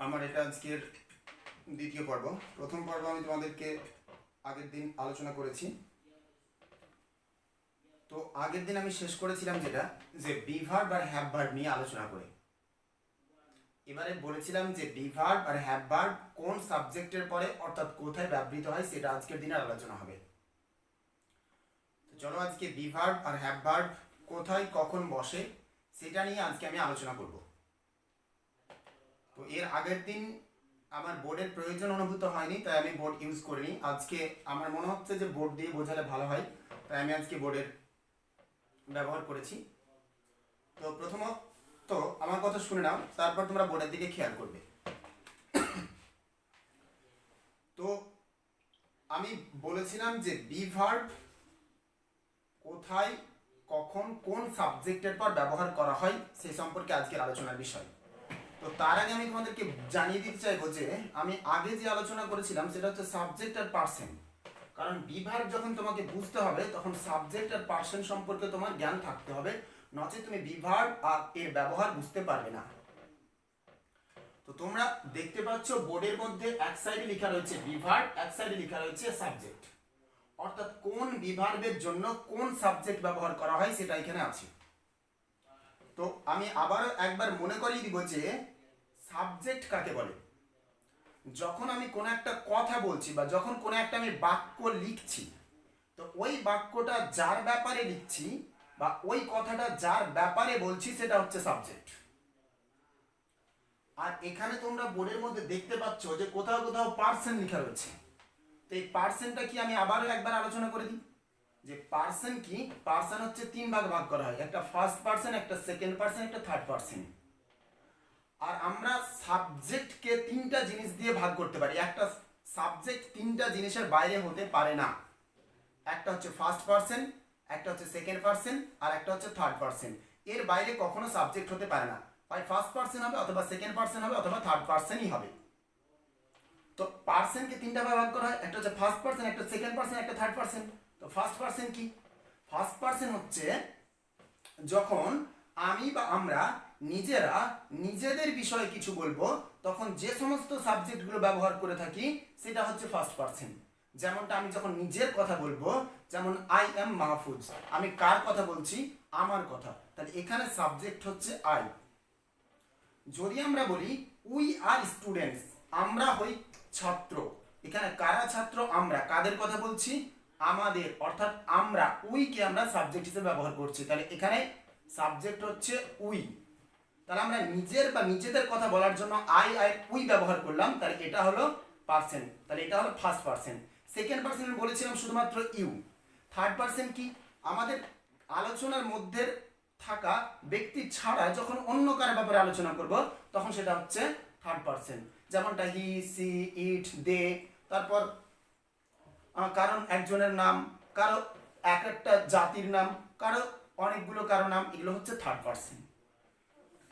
আমার এটা আজকের দ্বিতীয় পর্ব। প্রথম পর্ব আমি তোমাদেরকে আগের দিন আলোচনা করেছি। তো আগের দিন আমি শেষ করেছিলাম যেটা যে বি ভার্ব আর হ্যাভ ভার্ব নিয়ে আলোচনা করে। এবারে বলেছিলাম যে বি ভার্ব আর হ্যাভ ভার্ব কোন সাবজেক্টের পরে অর্থাৎ কোথায় ব্যবহৃত হয় সেটা আজকের দিনের আলোচনা হবে। তো চলো আজকে বি ভার্ব আর হ্যাভ ভার্ব কোথায় কখন বসে সেটা নিয়ে আজকে আমি আলোচনা করব। তো এর আগের দিন আমার বোর্ডের প্রয়োজন অনুভূত হয়নি, তাই আমি বোর্ড ইউজ করিনি। আজকে আমার মনে হচ্ছে যে বোর্ড দিয়ে বোঝালে ভালো হয়, তাই আমি আজকে বোর্ডের ব্যবহার করেছি। তো প্রথমত আমার কথা শুনে নাও, তারপর তোমরা বোর্ডের দিকে খেয়াল করবে। তো আমি বলেছিলাম যে বি ভার্ব কোথায় কখন কোন সাবজেক্টের পর ব্যবহার করা হয় সেই সম্পর্কে আজকের আলোচনার বিষয়। তো তার আগে আমি তোমাদেরকে জানিয়ে দিতে চাইবো যে আমি আগে যে আলোচনা করেছিলাম সেটা হচ্ছে সাবজেক্ট আর পার্সন। কারণ বি ভার্ব যখন তোমাকে বুঝতে হবে তখন সাবজেক্ট আর পার্সন সম্পর্কে তোমার জ্ঞান থাকতে হবে, নচেত তুমি বি ভার্ব আর এর ব্যবহার বুঝতে পারবে না। তো তোমরা দেখতে পাচ্ছ বোর্ডের মধ্যে এক সাইডে লেখা রয়েছে বি ভার্ব, এক সাইডে লেখা রয়েছে সাবজেক্ট, অর্থাৎ কোন বি ভার্বের জন্য কোন সাবজেক্ট ব্যবহার করা হয় সেটা এখানে আছে। তো আমি আবার একবার মনে করিয়ে দিব যে সাবজেক্ট কাকে বলে। যখন আমি কোনো একটা কথা বলছি বা যখন কোনো একটা আমি বাক্য লিখছি, তো ওই বাক্যটা যার ব্যাপারে লিখছি বা ওই কথাটা যার ব্যাপারে বলছি সেটা হচ্ছে সাবজেক্ট। আর এখানে তোমরা বোর্ডের মধ্যে দেখতে পাচ্ছ যে কোথাও কোথাও পার্সন লেখা রয়েছে। তো এই পার্সনটা কি আমি আবারও একবার আলোচনা করে দিই যে পার্সন কি। পার্সন হচ্ছে তিন ভাগ ভাগ করা হয়, একটা ফার্স্ট পার্সন, একটা সেকেন্ড পার্সন, একটা থার্ড পার্সন। আর আমরা সাবজেক্টকে তিনটা জিনিস দিয়ে ভাগ করতে পারি। একটা সাবজেক্ট তিনটা জিনিসের বাইরে হতে পারে না। একটা হচ্ছে ফার্স্ট পার্সন, একটা হচ্ছে সেকেন্ড পার্সন, আর একটা হচ্ছে থার্ড পার্সন। এর বাইরে কখনো সাবজেক্ট হতে পারে না। হয় ফার্স্ট পার্সন হবে, অথবা সেকেন্ড পার্সন হবে, অথবা থার্ড পার্সনই হবে। তো পার্সনকে তিনটা ভাগ করা হয়, একটা হচ্ছে ফার্স্ট পার্সন, একটা সেকেন্ড পার্সন, একটা থার্ড পার্সন। তো ফার্স্ট পার্সন কি? ফার্স্ট পার্সন হচ্ছে যখন আমি বা আমরা নিজেরা নিজেদের বিষয়ে কিছু বলবো তখন যে সমস্ত সাবজেক্টগুলো ব্যবহার করে থাকি সেটা হচ্ছে ফার্স্ট পার্সন। যেমনটা আমি যখন নিজের কথা বলবো, যেমন আই এম মাহফুজ, আমি কার কথা বলছি? আমার কথা। তাহলে এখানে সাবজেক্ট হচ্ছে আই। যদি আমরা বলি উই আর স্টুডেন্টস, আমরা হই ছাত্র, এখানে কারা ছাত্র? আমরা। কাদের কথা বলছি? আমাদের, অর্থাৎ আমরা। উইকে আমরা সাবজেক্ট হিসেবে ব্যবহার করছি, তাহলে এখানে সাবজেক্ট হচ্ছে উই। তাহলে আমরা নিজের বা নিজেদের কথা বলার জন্য আই আর উই ব্যবহার করলাম, তাহলে এটা হলো পার্সন, তাহলে এটা হলো ফার্স্ট পার্সন। সেকেন্ড পার্সন বলেছিলাম শুধুমাত্র ইউ। থার্ড পার্সন কি? আমাদের আলোচনার মধ্যে থাকা ব্যক্তি ছাড়া যখন অন্য কারো ব্যাপারে আলোচনা করব তখন সেটা হচ্ছে থার্ড পার্সন। যেমনটা হি, সি, ইট, দে। তারপর কারণ একজনের নাম, কারো এক একটা জাতির নাম, কারো অনেকগুলো কারো নাম, এগুলো হচ্ছে থার্ড পার্সন।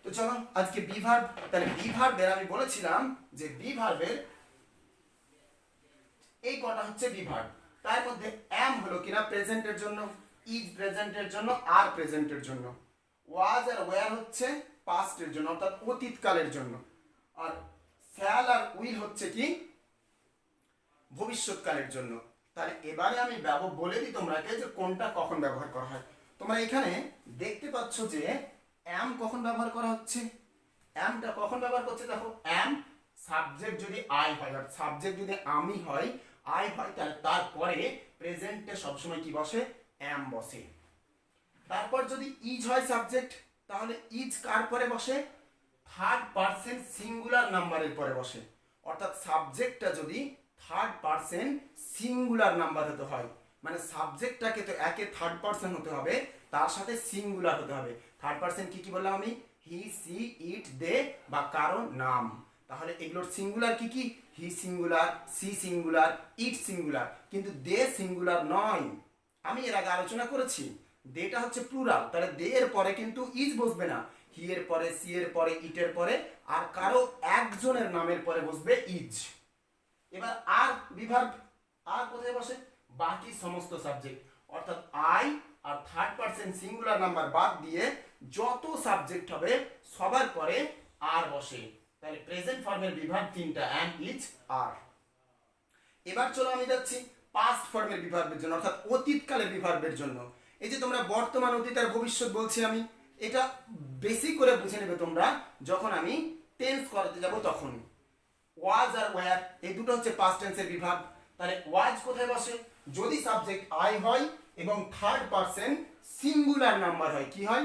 তো চলো আজকে বি ভার্ব। তাহলে বি ভার্বের আমি বলেছিলাম যে বি ভার্বের এই কটা হচ্ছে বি ভার্ব। তার মধ্যে এম হলো কিনা প্রেজেন্টের জন্য, ইজ প্রেজেন্টের জন্য, আর প্রেজেন্টের জন্য, ওয়াজ আর ওয়্যার হচ্ছে পাস্টের জন্য অর্থাৎ অতীতকালের জন্য, আর শ্যাল আর উইল হচ্ছে কি ভবিষ্যৎকালের জন্য। তাহলে এবারে আমি বলে দিই তোমাকে যে কোনটা কখন ব্যবহার করা হয়। তোমরা এখানে দেখতে পাচ্ছ যে এম কখন ব্যবহার করা হচ্ছে। এমটা কখন ব্যবহার করছে? দেখো, এম সাবজেক্ট যদি আই হয়, আর সাবজেক্ট যদি আমি হয়, আই হয়, তাহলে তারপরে প্রেজেন্টে সবসময় কি বসে? এম বসে। তারপর যদি ইজ হয় সাবজেক্ট, তাহলে ইজ কার পরে বসে? থার্ড পার্সন সিঙ্গুলার নাম্বারের পরে বসে। অর্থাৎ সাবজেক্টটা যদি থার্ড পার্সন সিঙ্গুলার নাম্বার হতে হয়, মানে সাবজেক্টটাকে তো একে থার্ড পার্সন হতে হবে, তার সাথে সিঙ্গুলার হতে হবে। থার্ড পার্সন কি কি বললাম আমি? হি, সি, ইট, দে বা কারো নাম। তাহলে এগুলোর সিঙ্গুলার কি কি? হি সিঙ্গুলার, সি সিঙ্গুলার, ইট সিঙ্গুলার, কিন্তু দে সিঙ্গুলার নয়। আমি এর আগে আলোচনা করেছি দেটা হচ্ছে প্লুরাল, তাহলে দে এর পরে কিন্তু ইজ বসবে না, হি এর পরে, সি এর পরে, ইটের পরে আর কারো একজনের নামের পরে বসবে ইজ। এবার আর বিভাগ, আর কোথায় বসে? বাকি সমস্ত সাবজেক্ট, অর্থাৎ আই আর থার্ড পার্সন সিঙ্গুলার নাম্বার বাদ দিয়ে যত সাবজেক্ট হবে সবার পরে আর বসে। তাহলে প্রেজেন্ট ফর্মের বিভাগ তিনটা, অ্যাম, ইজ, আর। এবার চলো আমি যাচ্ছি পাস্ট ফর্মের বিভাগের জন্য, অর্থাৎ অতীতকালের বিভাগের জন্য। এই যে তোমরা বর্তমান, অতীত আর ভবিষ্যৎ বলছি আমি, এটা বেশি করে বুঝে নেবে তোমরা যখন আমি টেন্স করাতে যাব তখন। ওয়াজ আর ওয়্যার এই দুটো হচ্ছে পাস্ট টেন্সের বিভাগ। তাহলে ওয়াজ কোথায় বসে? যদি সাবজেক্ট আই হয় এবং থার্ড পারসন সিঙ্গুলার নাম্বার হয়, কি হয়?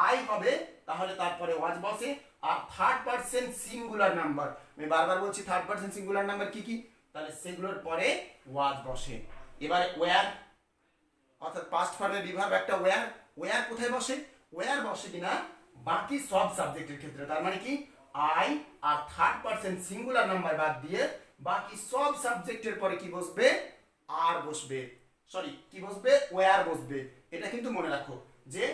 আই হবে, তাহলে তারপরে ওয়াজ বসে। আর থার্ড পারসন সিঙ্গুলার নাম্বার, আমি বারবার বলছি থার্ড পারসন সিঙ্গুলার নাম্বার কি কি, তাহলে সেগুলোর পরে ওয়াজ বসে। এবারে ওয়্যার, অর্থাৎ পাস্ট ফর্মের বিভাগ একটা ওয়্যার। ওয়্যার কোথায় বসে? ওয়্যার বসে কিনা বাকি সব সাবজেক্টের ক্ষেত্রে। তার মানে কি, আই আর থার্ড পারসন সিঙ্গুলার নাম্বার বাদ দিয়ে বাকি সব সাবজেক্টের পরে কি বসবে? আর বসবে, সরি কি বসবে? ওয়্যার বসবে। এটা কিন্তু মনে রাখো যে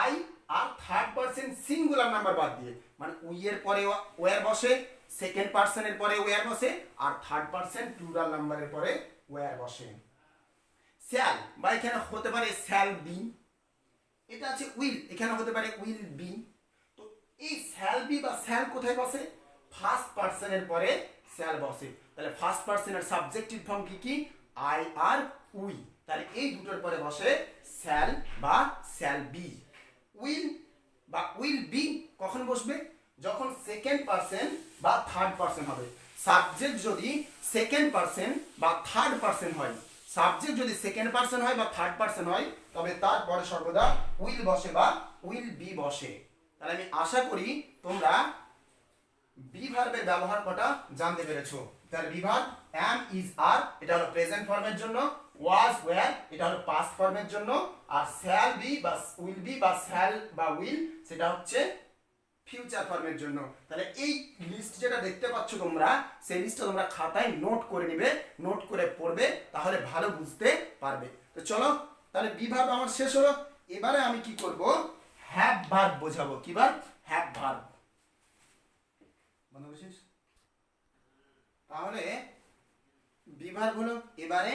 আই আর থার্ড পারসন সিঙ্গুলার নাম্বার বাদ দিয়ে, মানে উই এর পরে ওয়্যার বসে, সেকেন্ড পারসনের পরে ওয়্যার বসে, আর থার্ড পারসন প্লুরাল নাম্বারের পরে ওয়্যার বসে। শ্যাল বা এখানে হতে পারে শ্যাল বি, এটা আছে উইল, এখানে হতে পারে উইল বি। তো এই শ্যাল বি বা শ্যাল কোথায় বসে? ফার্স্ট পারসনের পরে শ্যাল বসে। তাহলে ফার্স্ট পারসনের সাবজেক্টিভ ফর্ম কি কি? আই আর উই। তাহলে এই দুটোর পরে বসে শ্যাল বা শ্যাল বি। উইল বা উইল বি কখন বসবে? যখন সেকেন্ড পারসন বা থার্ড পারসন হবে। সাবজেক্ট যদি সেকেন্ড পারসন বা থার্ড পারসন হয়, সাবজেক্ট যদি সেকেন্ড পারসন হয় বা থার্ড পারসন হয়, তবে তারপরে সর্বদা উইল বসে বা উইল বি বসে। তাহলে আমি আশা করি তোমরা বি ভার্বের ব্যবহার কটা জানতে পেরেছো। তার বিভাগ অ্যাম, ইজ, আর এটা হলো প্রেজেন্ট ফর্মের জন্য, ওয়াজ, ওয়্যার এটা হলো পাস্ট ফর্মের জন্য, আর শ্যাল বি বা উইল বি বা শ্যাল বা উইল সেটা হচ্ছে ফিউচার ফর্মের জন্য। তাহলে এই লিস্ট যেটা দেখতে পাচ্ছ তোমরা, সেই লিস্টটা তোমরা খাতায় নোট করে নিবে, নোট করে পড়বে, তাহলে ভালো বুঝতে পারবে। তো চলো, তাহলে বি ভার্ব আমার শেষ হলো। এবারে আমি কি করব? হ্যাভ ভার্ব বোঝাবো। কি ভার্ব? Have verb. বন্ধ করছিস? তাহলে বি ভার্ব হলো, এবারে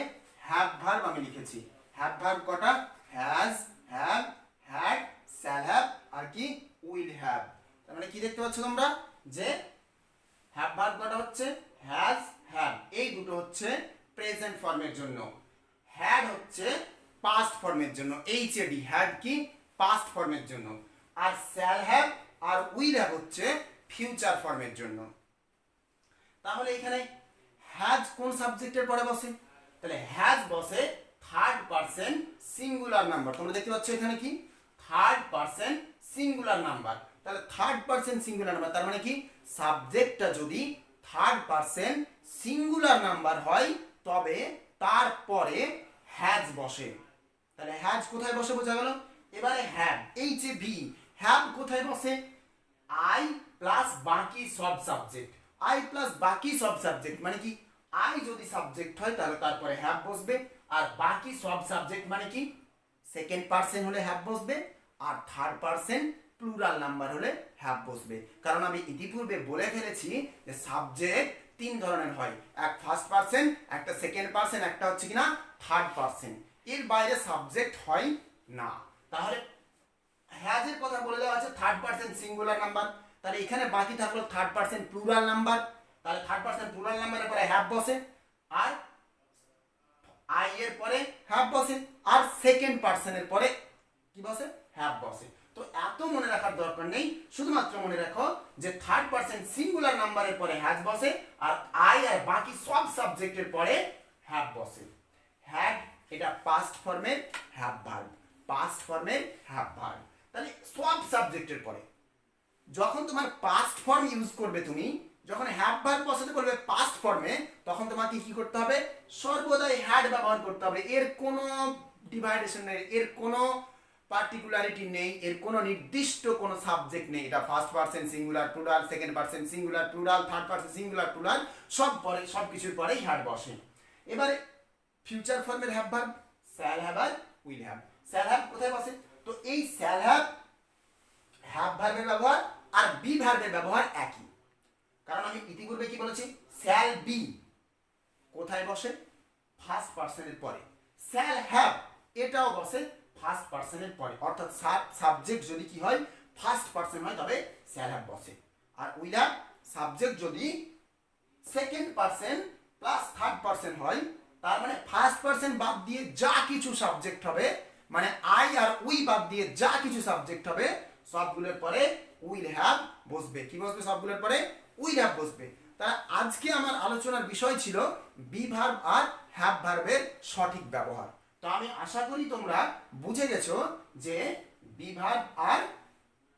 হ্যাভ ভার্ব আমি লিখেছি। হ্যাভ ভার্ব কটা? Has, have, had, shall have আর কি উইল হ্যাভ। তার মানে কি দেখতে পাচ্ছ তোমরা যে হ্যাভ ভার্ব কটা হচ্ছে? হ্যাজ, হ্যাভ, এই দুটো হচ্ছে প্রেজেন্ট ফর্মের জন্য। হ্যাড হচ্ছে পাস্ট ফর্মের জন্য, এইচএডি হ্যাড কি পাস্ট ফর্মের জন্য। আর শ্যাল হ্যাভ আর উইল হ্যাভ হচ্ছে ফিউচার ফর্মের জন্য। তাহলে এখানে হ্যাজ কোন সাবজেক্টের পরে বসে? তাহলে হ্যাজ বসে থার্ড পারসন সিঙ্গুলার নাম্বার। তোমরা দেখতে পাচ্ছ এখানে কি থার্ড পারসন সিঙ্গুলার নাম্বার। তাহলে থার্ড পারসন সিঙ্গুলার নাম্বার তার মানে কি সাবজেক্টটা যদি থার্ড পারসন সিঙ্গুলার নাম্বার হয় তবে তারপরে হ্যাজ বসে। তাহলে হ্যাজ কোথায় বসে বোঝা গেল। এবারে have, H A V, have কোথায় বসে? আই প্লাস বাকি সব সাবজেক্ট। আই প্লাস বাকি সব সাবজেক্ট মানে কি আই যদি সাবজেক্ট হয় তাহলে তারপরে হ্যাভ বসবে, আর বাকি সব সাবজেক্ট মানে কি সেকেন্ড পারসন হলে হ্যাভ বসবে, আর থার্ড পারসন প্লুরাল নাম্বার হলে হ্যাভ বসবে। কারণ আমি ইতিপূর্বে বলে ফেলেছি যে সাবজেক্ট তিন ধরনের হয়, এক ফার্স্ট পারসন, একটা সেকেন্ড পারসন, একটা হচ্ছে কিনা থার্ড পারসন। এর বাইরে সাবজেক্ট হয় না। তাহলে হ্যাজের কথা বলে দেওয়া আছে থার্ড পারসন সিঙ্গুলার নাম্বার, তাহলে এখানে বাকি থাকলো থার্ড পারসন প্লুরাল নাম্বার। তাহলে থার্ড পারসন প্লুরাল নাম্বারের পরে হ্যাভ বসে, আর আই এর পরে হ্যাভ বসে, আর সেকেন্ড পারসনের পরে কি বসে? হ্যাভ বসে। তো এত মনে রাখার দরকার নেই, শুধুমাত্র মনে রাখো যে থার্ড পারসন সিঙ্গুলার নাম্বারের পরে হ্যাজ বসে, আর আই আর বাকি সব সাবজেক্টের পরে হ্যাভ বসে। হ্যাড এটা পাস্ট ফর্মের হ্যাভ ভার্ব, পাস্ট ফর্মের হ্যাভ ভার্ব। তাহলে সব সাবজেক্টের পরে যখন তোমার পাস্ট ফর্ম ইউজ করবে, তুমি যখন হ্যাভ ভার্ব বসাতে বলবে পাস্ট ফর্মে, তখন তোমাকে কি করতে হবে? সর্বদাই হ্যাড ব্যবহার করতে হবে। এর কোনো ডিভাইডেশন নেই, এর কোনো পার্টিকুলারিটি নেই, এর কোনো নির্দিষ্ট কোনো সাবজেক্ট নেই। এটা first person singular plural, second person singular plural, third person singular plural, সব পরে সব কিছুর পরেই হ্যাড বসে। এবারে ফিউচার ফর্মের হ্যাভ ভার্ব শ্যাল হ্যাভ আর উইল হ্যাভ। শ্যাল হ্যাভ কোথায় বসে? তো এই শ্যাল হ্যাভ হ্যাভ ভার্বের ব্যবহার আর বি ভার্বের ব্যবহার একই। কারণ আমি ইতিপূর্বে কি বলেছি? শ্যাল বি কোথায় বসে? ফার্স্ট পারসনের পরে। শ্যাল হ্যাভ এটাও বসে ফার্স্ট পারসনের পরে, অর্থাৎ সাবজেক্ট যদি কি হয় ফার্স্ট পারসন হয় তবে শ্যাল হ্যাভ বসে। আর উইল হ্যাভ সাবজেক্ট যদি second person plus third person হয়, তার মানে ফার্স্ট পার্সন বাদ দিয়ে যা কিছু সাবজেক্ট হবে, মানে আই আর উই বাদ দিয়ে যা কিছু সাবজেক্ট হবে, সবগুলোর পরে উইল হ্যাভ বসবে। কি বসবে? সবগুলোর পরে উইল হ্যাভ বসবে। তা আজকে আমার আলোচনার বিষয় ছিল বি ভার্ব আর হ্যাভ ভার্বের সঠিক ব্যবহার। তো আমি আশা করি তোমরা বুঝে গেছো যে বি ভার্ব আর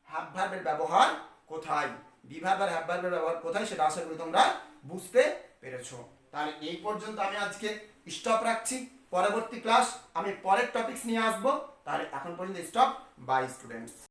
হ্যাভ ভার্বের ব্যবহার কোথায়, বি ভার্ব আর হ্যাভ ভার্বের ব্যবহার কোথায়, সেটা আশা করি তোমরা বুঝতে পেরেছো। তাহলে এই পর্যন্ত আমি আজকে স্টপ রাখছি। পরবর্তী ক্লাস আমি পরের টপিকস নিয়ে আসবো। তাহলে এখন পর্যন্ত স্টপ। By students.